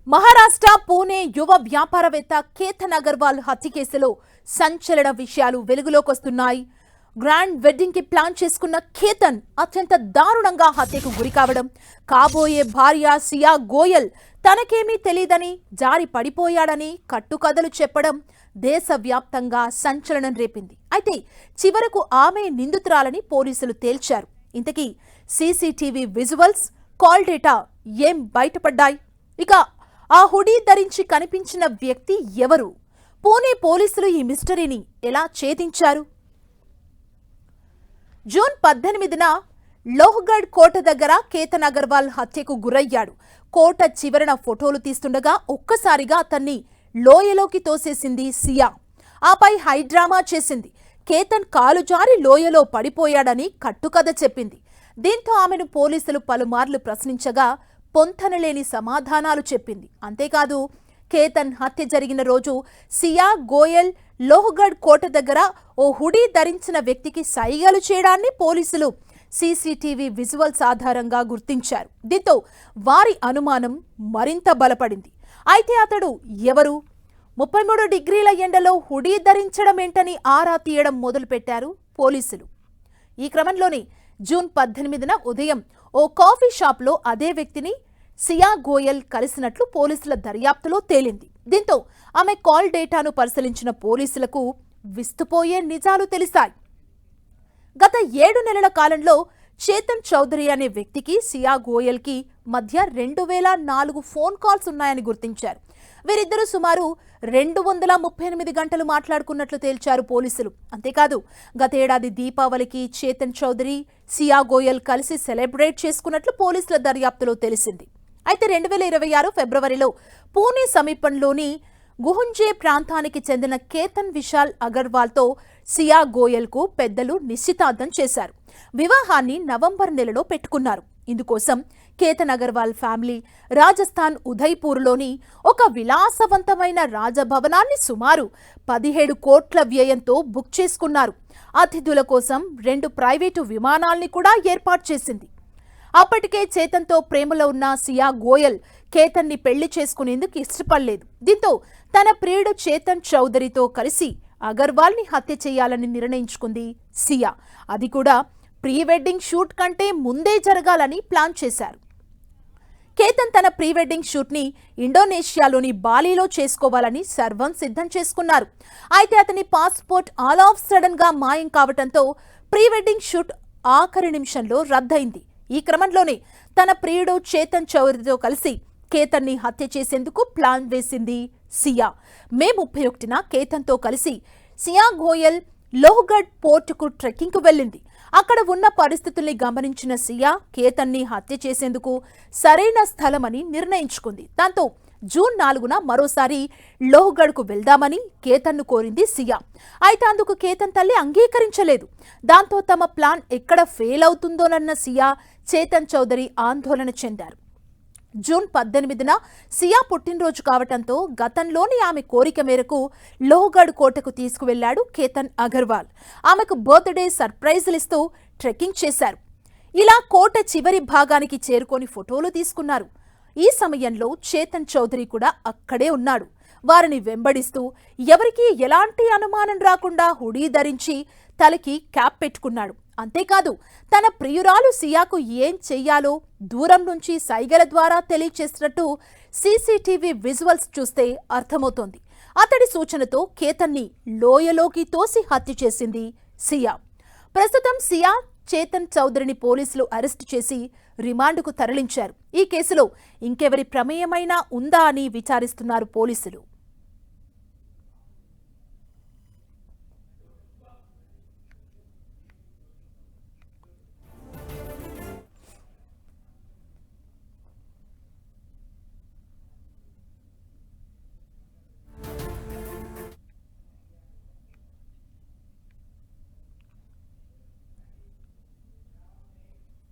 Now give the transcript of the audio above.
మహారాష్ట్ర పూణే యువ వ్యాపారవేత్త కేతన్ అగర్వాల్ హత్య కేసులో సంచలన విషయాలు వెలుగులోకొస్తున్నాయి. గ్రాండ్ వెడ్డింగ్ కి ప్లాన్ చేసుకున్న కేతన్ అత్యంత దారుణంగా హత్యకు గురికావడం, కాబోయే భార్య సియా గోయల్ తనకేమీ తెలియదని జారి పడిపోయాడని కట్టుకథలు చెప్పడం దేశవ్యాప్తంగా సంచలనం రేపింది. అయితే చివరకు ఆమె నిందితురాలని పోలీసులు తేల్చారు. ఇంతకీ సీసీటీవీ విజువల్స్, కాల్ డేటా ఏం బయటపడ్డాయి? ఇక ఆ హుడీ ధరించి కనిపించిన వ్యక్తి ఎవరు? పూణే పోలీసులు ఈ మిస్టరీని ఎలా ఛేదించారు? జూన్ 18న లోహ్గఢ్ కోట దగ్గర కేతన్ అగర్వాల్ హత్యకు గురయ్యాడు. కోట చివరన ఫోటోలు తీస్తుండగా ఒక్కసారిగా అతన్ని లోయలోకి తోసేసింది సియా. ఆపై హైడ్రామా చేసింది. కేతన్ కాలు జారి లోయలో పడిపోయాడని కట్టుకథ చెప్పింది. దీంతో ఆమెను పోలీసులు పలుమార్లు ప్రశ్నించగా పొంతనలేని సమాధానాలు చెప్పింది. అంతేకాదు, కేతన్ హత్య జరిగిన రోజు సియా గోయల్ లోహ్గఢ్ కోట దగ్గర ఓ హుడీ ధరించిన వ్యక్తికి సైగలు చేయడాన్ని పోలీసులు సీసీటీవీ విజువల్స్ ఆధారంగా గుర్తించారు. దీంతో వారి అనుమానం మరింత బలపడింది. అయితే అతడు ఎవరు? 33 డిగ్రీల ఎండలో హుడీ ధరించడం ఏంటని ఆరా తీయడం మొదలుపెట్టారు పోలీసులు. ఈ క్రమంలోనే జూన్ 18న ఉదయం ఓ కాఫీ షాప్లో అదే వ్యక్తిని సియా గోయల్ కలిసినట్లు పోలీసుల దర్యాప్తులో తేలింది. దీంతో ఆమె కాల్ డేటాను పరిశీలించిన పోలీసులకు విస్తుపోయే నిజాలు తెలిసాయి. గత 7 నెలల కాలంలో చేతన్ చౌదరి అనే వ్యక్తికి సియా గోయల్కి మధ్య 2004 ఫోన్ కాల్స్ ఉన్నాయని గుర్తించారు. వీరిద్దరూ సుమారు 238 గంటలు మాట్లాడుకున్నట్లు తేల్చారు పోలీసులు. అంతేకాదు, గతేడాది దీపావళికి చేతన్ చౌదరి, సియా గోయల్ కలిసి సెలబ్రేట్ చేసుకున్నట్లు పోలీసుల దర్యాప్తులో తెలిసింది. అయితే 2026 ఫిబ్రవరిలో పూణే సమీపంలోని గుహుంజే ప్రాంతానికి చెందిన కేతన్ విశాల్ అగర్వాల్తో సియా గోయల్కు పెద్దలు నిశ్చితార్థం చేశారు. వివాహాన్ని నవంబర్ నెలలో పెట్టుకున్నారు. ఇందుకోసం కేతన్ అగర్వాల్ ఫ్యామిలీ రాజస్థాన్ ఉదయ్పూర్లోని ఒక విలాసవంతమైన రాజభవనాన్ని సుమారు 17 కోట్ల వ్యయంతో బుక్ చేసుకున్నారు. అతిథుల కోసం 2 ప్రైవేటు విమానాల్ని కూడా ఏర్పాటు చేసింది. అప్పటికే చేతన్తో ప్రేమలో ఉన్న సియా గోయల్ కేతన్ని పెళ్లి చేసుకునేందుకు ఇష్టపడలేదు. దీంతో తన ప్రియుడు చేతన్ చౌదరితో కలిసి అగర్వాల్ని హత్య చేయాలని నిర్ణయించుకుంది సియా. అది కూడా ప్రీ వెడ్డింగ్ షూట్ కంటే ముందే జరగాలని ప్లాన్ చేశారు. కేతన్ తన ప్రీ వెడ్డింగ్ షూట్ ని ఇండోనేషియాలోని బాలీలో చేసుకోవాలని సర్వం సిద్ధం చేసుకున్నారు. అయితే అతని పాస్పోర్ట్ ఆల్ ఆఫ్ సడన్ గా మాయం కావడంతో ప్రీ వెడ్డింగ్ షూట్ ఆఖరి నిమిషంలో రద్దయింది. ఈ క్రమంలోనే తన ప్రియుడు చేతన్ చౌదరితో కలిసి కేతన్ని హత్య చేసేందుకు ప్లాన్ వేసింది సియా. మే 31న కేతన్తో కలిసి సియా గోయల్ లోహ్గఢ్ పోర్టుకు ట్రెక్కింగ్కు వెళ్ళింది. అక్కడ ఉన్న పరిస్థితుల్ని గమనించిన సియా కేతన్ని హత్య చేసేందుకు సరైన స్థలమని నిర్ణయించుకుంది. దాంతో జూన్ 4న మరోసారి లోహ్గఢ్కు వెళ్దామని కేతన్ను కోరింది సియా. అయితే అందుకు కేతన్ తల్లి అంగీకరించలేదు. దాంతో తమ ప్లాన్ ఎక్కడ ఫెయిల్ అవుతుందోనన్న సియా, చేతన్ చౌదరి ఆందోళన చెందారు. జూన్ 18న సియా పుట్టినరోజు కావటంతో గతంలోని ఆమె కోరిక మేరకు లోహ్గఢ్ కోటకు తీసుకువెళ్లాడు కేతన్ అగర్వాల్. ఆమెకు బర్త్డే సర్ప్రైజులిస్తూ ట్రెక్కింగ్ చేశారు. ఇలా కోట చివరి భాగానికి చేరుకొని ఫోటోలు తీసుకున్నారు. ఈ సమయంలో చేతన్ చౌదరి కూడా అక్కడే ఉన్నాడు. వారిని వెంబడిస్తూ ఎవరికీ ఎలాంటి అనుమానం రాకుండా హుడీ ధరించి తలకి క్యాప్ పెట్టుకున్నాడు. అంతేకాదు, తన ప్రియురాలు సియాకు ఏం చెయ్యాలో దూరం నుంచి సైగల ద్వారా తెలియచేసినట్టు సీసీటీవీ విజువల్స్ చూస్తే అర్థమవుతోంది. అతడి సూచనతో కేతన్ని లోయలోకి తోసి హత్య చేసింది సియా. ప్రస్తుతం సియా, చేతన్ చౌదరిని పోలీసులు అరెస్టు చేసి రిమాండ్కు తరలించారు. ఈ కేసులో ఇంకెవరి ప్రమేయమైనా ఉందా అని విచారిస్తున్నారు పోలీసులు.